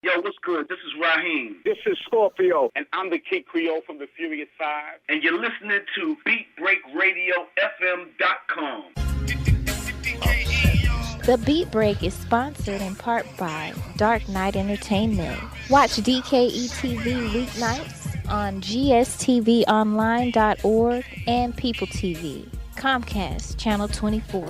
Yo, what's good? This is Raheem. This is Scorpio. And I'm the Kid Creole from the Furious Five. And you're listening to BeatBreakRadioFM.com. The Beat Break is sponsored in part by Dark Knight Entertainment. Watch DKE TV weeknights on GSTVonline.org and People TV. Comcast, Channel 24.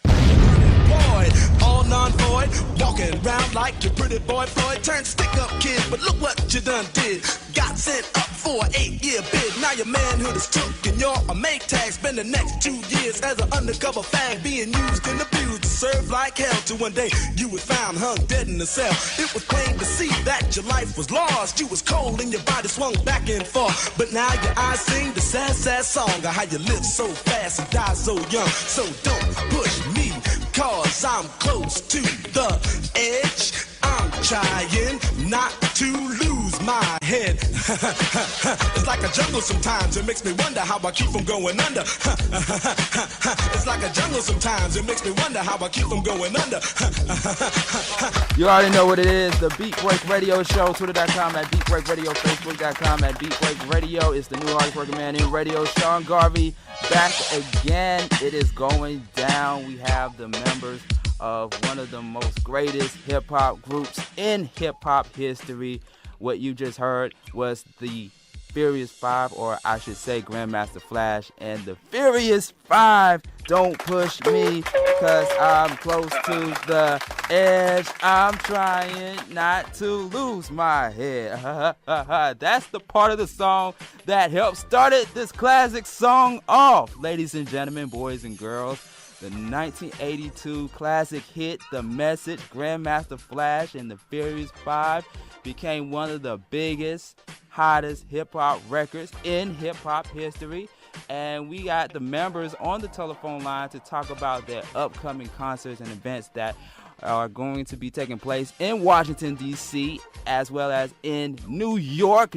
All non-void, walking around like your pretty boy Floyd. Turned stick-up kid, but look what you done did. Got sent up for an 8-year bid. Now your manhood is took and you're a make tag. Spend the next 2 years as an undercover fag, being used and abused to serve like hell. Till one day you was found hung dead in a cell. It was plain to see that your life was lost. You was cold and your body swung back and forth. But now your eyes sing the sad, sad song of how you live so fast and die so young. So don't push me, cause I'm close to the edge. I'm trying not to lose my head. It's like a jungle sometimes. It makes me wonder how I keep from going under. It's like a jungle sometimes. It makes me wonder how I keep from going under. You already know what it is. The Beat Break Radio Show. Twitter.com at Beat Break Radio. Facebook.com at Beat Break Radio. It's the new hardest working man in radio. Sean Garvey back again. It is going down. We have the members of one of the most greatest hip-hop groups in hip-hop history. What you just heard was the Furious Five, or I should say Grandmaster Flash and the Furious Five. Don't push me, cause I'm close to the edge. I'm trying not to lose my head. That's the part of the song that helped started this classic song off. Ladies and gentlemen, boys and girls, the 1982 classic hit, The Message, Grandmaster Flash and the Furious Five became one of the biggest, hottest hip-hop records in hip-hop history. And we got the members on the telephone line to talk about their upcoming concerts and events that are going to be taking place in Washington, D.C., as well as in New York.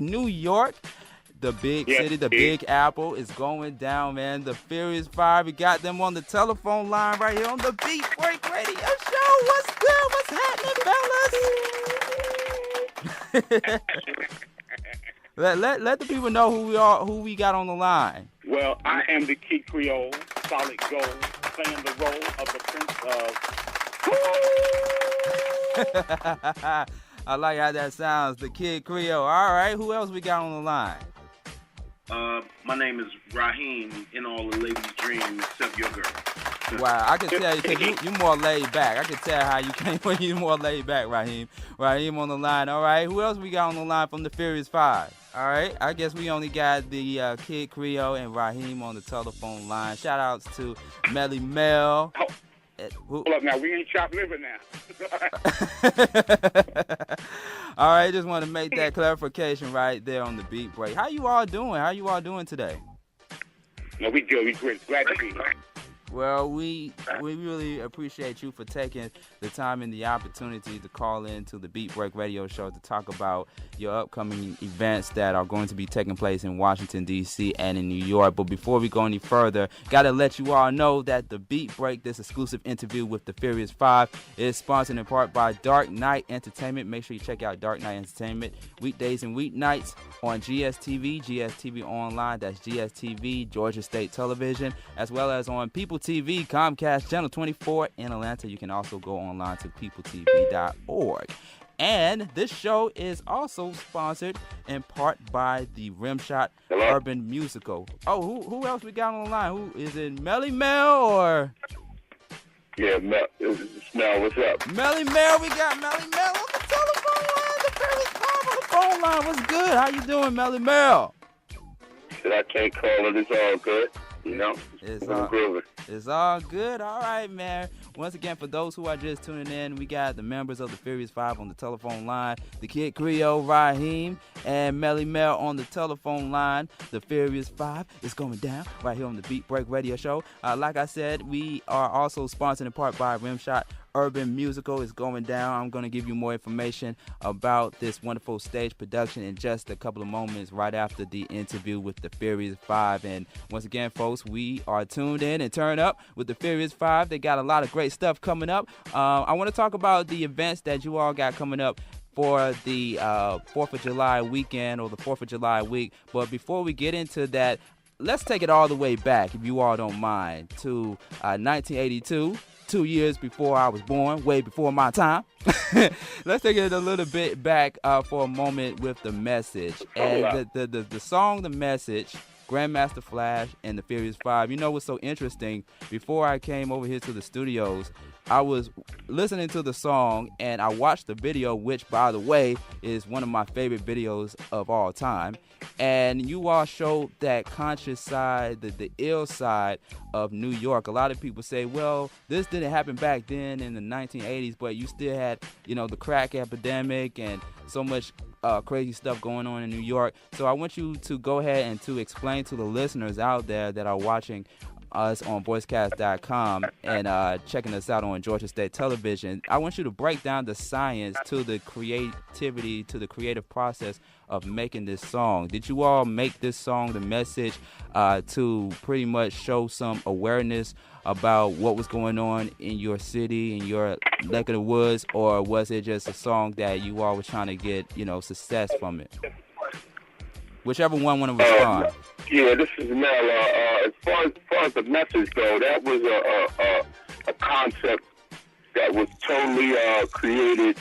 The big city, the Big Apple is going down, man. The Furious Five, we got them on the telephone line right here on the Beat Break Radio Show. What's good? What's happening, fellas? let the people know who we got on the line. Well, I am the Kid Creole, solid gold, playing the role of the Prince of... I like how that sounds, the Kid Creole. All right, who else we got on the line? My name is Raheem, in all the ladies' dream except your girl. Wow, I can tell you more laid back. I can tell how you came when you more laid back, Raheem. Raheem on the line. All right, who else we got on the line from the Furious Five? All right, I guess we only got the Kid Creole and Raheem on the telephone line. Shout outs to Melly Mel. Hold up now, we ain't chopped liver now. All right, just want to make that clarification right there on the Beat Break. How you all doing? How you all doing today? No, we good. We great. Glad to be here. Well, we really appreciate you for taking the time and the opportunity to call in to the Beat Break Radio Show to talk about your upcoming events that are going to be taking place in Washington, D.C. and in New York. But before we go any further, got to let you all know that the Beat Break, this exclusive interview with the Furious Five, is sponsored in part by Dark Knight Entertainment. Make sure you check out Dark Knight Entertainment weekdays and weeknights on GSTV, GSTV Online, that's GSTV, Georgia State Television, as well as on People TV, Comcast Channel 24 in Atlanta. You can also go online to peopletv.org. And this show is also sponsored in part by the Rimshot Urban Musical. Oh, who else we got on the line? Who is it? Melly Mel or? Yeah, Mel. What's up? Melly Mel, we got Melly Mel on the telephone line. The Furious Five on the phone line. What's good? How you doing, Melly Mel? I can't call it. It's all good. You know, it's all good. All right, man. Once again, for those who are just tuning in, we got the members of the Furious Five on the telephone line. The Kid Creole, Raheem, and Melly Mel on the telephone line. The Furious Five is going down right here on the Beat Break Radio Show. Like I said, we are also sponsored in part by Rimshot Urban Musical. Is going down. I'm going to give you more information about this wonderful stage production in just a couple of moments right after the interview with the Furious Five. And once again, folks, we are tuned in and turned up with the Furious Five. They got a lot of great stuff coming up. I want to talk about the events that you all got coming up for the 4th of July weekend or the 4th of July week. But before we get into that, let's take it all the way back, if you all don't mind, to 1982, 2 years before I was born, way before my time. Let's take it a little bit back for a moment with The Message. And the song The Message, Grandmaster Flash and the Furious Five. You know what's so interesting? Before I came over here to the studios, I was listening to the song and I watched the video, which, by the way, is one of my favorite videos of all time. And you all showed that conscious side, the ill side of New York. A lot of people say, well, this didn't happen back then in the 1980s, but you still had, the crack epidemic and so much crazy stuff going on in New York. So I want you to go ahead and to explain to the listeners out there that are watching us on voicecast.com and checking us out on Georgia State Television. I want you to break down the science to the creativity, to the creative process of making this song. Did you all make this song, The Message, to pretty much show some awareness about what was going on in your city, in your neck of the woods, or was it just a song that you all were trying to get, success from it? Whichever one want to respond. Yeah, this is Mel. As far as the message go, that was a concept that was totally created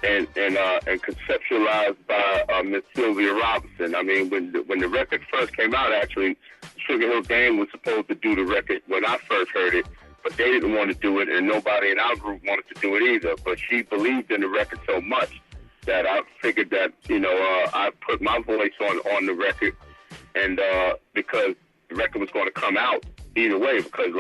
and conceptualized by Miss Sylvia Robinson. I mean, when the record first came out, actually, Sugar Hill Gang was supposed to do the record when I first heard it, but they didn't want to do it, and nobody in our group wanted to do it either. But she believed in the record so much that I figured that, I put my voice on the record, and because the record was going to come out either way, because,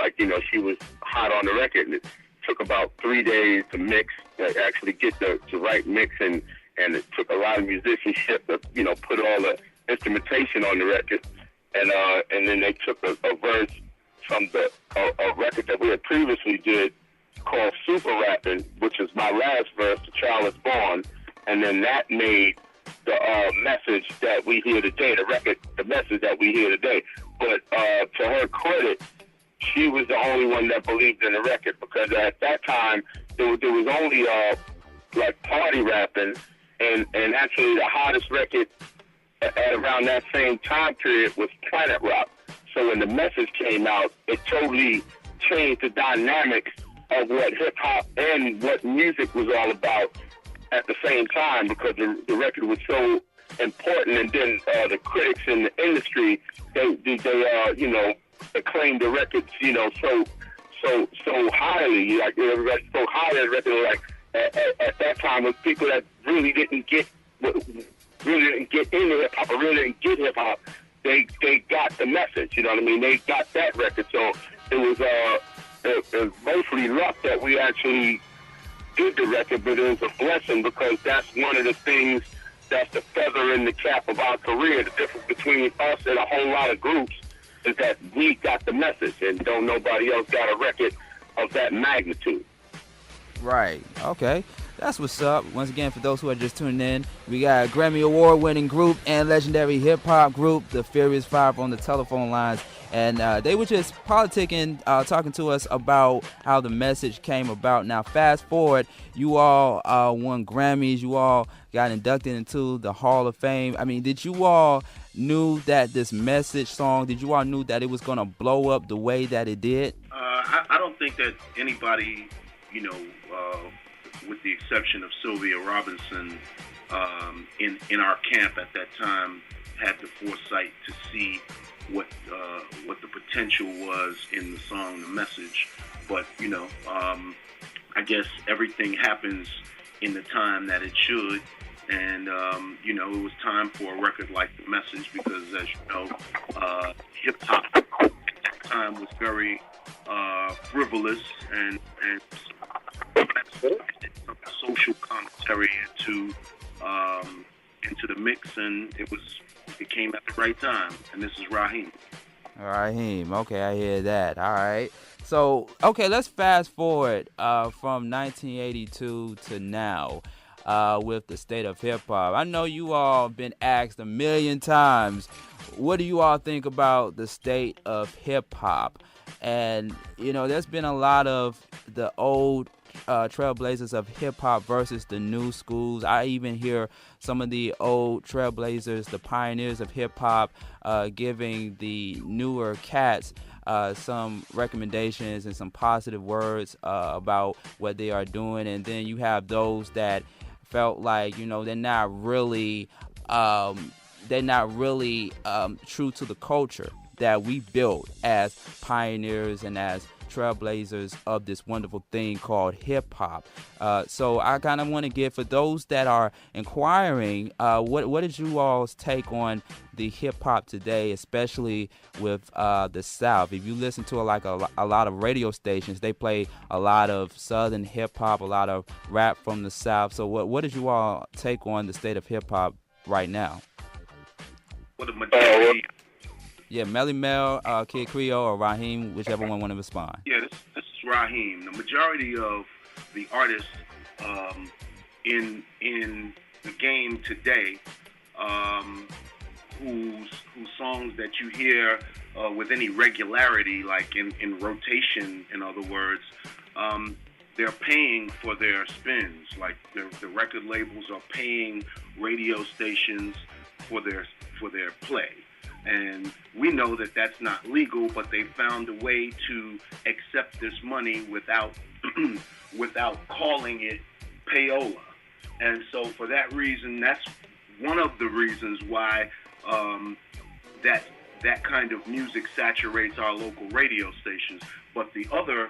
she was hot on the record, and it took about 3 days to mix, to actually get the right mix, and it took a lot of musicianship to, put all the instrumentation on the record, and then they took a verse from a record that we had previously did called Super Rapping, which is my last verse, The Child Is Born, and then that made the message that we hear today, the message that we hear today. But to her credit, she was the only one that believed in the record, because at that time, there was only party rapping, and actually the hottest record at around that same time period was Planet Rock. So when the message came out, it totally changed the dynamics of what hip-hop and what music was all about at the same time, because the record was so important, and then the critics in the industry, they acclaimed the records, so highly, like everybody so highly the record, like at that time, with people that really didn't get into hip hop, or really didn't get hip hop, they got the message. You know what I mean? They got that record, so it was mostly luck that we actually did the record, but it was a blessing, because that's one of the things that's the feather in the cap of our career. The difference between us and a whole lot of groups is that we got the message, and don't nobody else got a record of that magnitude. Right. Okay. That's what's up. Once again, for those who are just tuning in, we got a Grammy Award-winning group and legendary hip-hop group, the Furious Five, on the telephone lines. And they were just politicking, talking to us about how the message came about. Now, fast forward, you all won Grammys. You all got inducted into the Hall of Fame. I mean, did you all knew that this message song, did you all knew that it was going to blow up the way that it did? I don't think that anybody, with the exception of Sylvia Robinson, in our camp at that time, had the foresight to see what the potential was in the song, the message. But I guess everything happens in the time that it should, and it was time for a record like The Message, because, as you know, hip hop at that time was very frivolous and social commentary into the mix, and it came at the right time. And this is Raheem. Raheem, okay, I hear that. All right. So, okay, let's fast forward from 1982 to now with the state of hip-hop. I know you all been asked a million times, what do you all think about the state of hip-hop? And, there's been a lot of the old trailblazers of hip-hop versus the new schools. I even hear some of the old trailblazers, the pioneers of hip-hop, giving the newer cats some recommendations and some positive words about what they are doing. And then you have those that felt like, they're not really true to the culture that we built as pioneers and as trailblazers of this wonderful thing called hip-hop. So I kind of want to get, for those that are inquiring, what is you all's take on the hip-hop today, especially with the South? If you listen to a lot of radio stations, they play a lot of Southern hip-hop, a lot of rap from the South. So what is you all take on the state of hip-hop right now? Well, the majority... Yeah, Melly Mel, Kid Creole, or Raheem, whichever one want to respond. Yeah, this is Raheem. The majority of the artists in the game today, whose songs that you hear with any regularity, like in rotation, in other words, they're paying for their spins. Like the record labels are paying radio stations for their play. And we know that that's not legal, but they found a way to accept this money without calling it payola. And so for that reason, that's one of the reasons why that kind of music saturates our local radio stations. But the other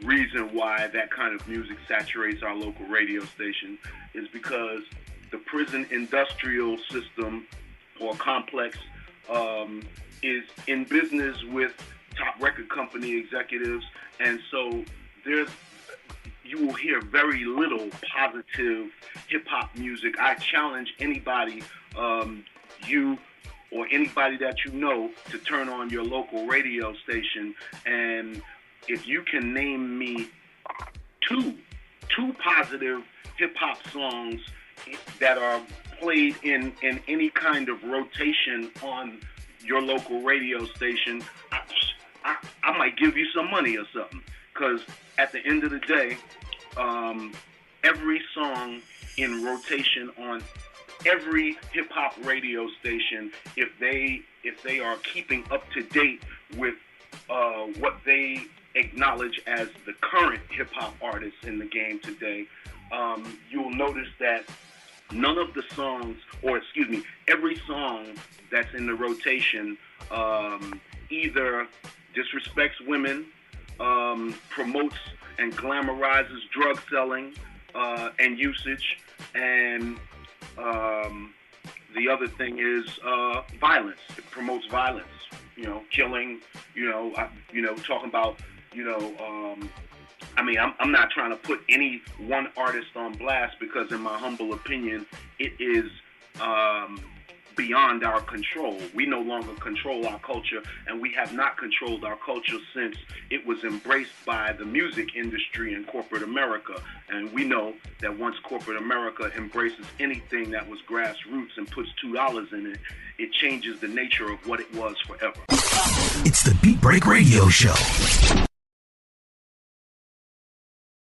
reason why that kind of music saturates our local radio station is because the prison industrial system or complex is in business with top record company executives, and so you will hear very little positive hip-hop music. I challenge anybody, you or anybody that you know, to turn on your local radio station, and if you can name me two positive hip-hop songs that are played in any kind of rotation on your local radio station, I might give you some money or something. Because at the end of the day, every song in rotation on every hip-hop radio station, if they are keeping up to date with what they acknowledge as the current hip-hop artists in the game today, you'll notice that none of the songs, every song that's in the rotation either disrespects women, promotes and glamorizes drug selling and usage, and the other thing is violence. It promotes violence, killing, talking about, I'm not trying to put any one artist on blast, because in my humble opinion, it is beyond our control. We no longer control our culture, and we have not controlled our culture since it was embraced by the music industry and corporate America. And we know that once corporate America embraces anything that was grassroots and puts $2 in it, it changes the nature of what it was forever. It's the Beat Break Radio Show.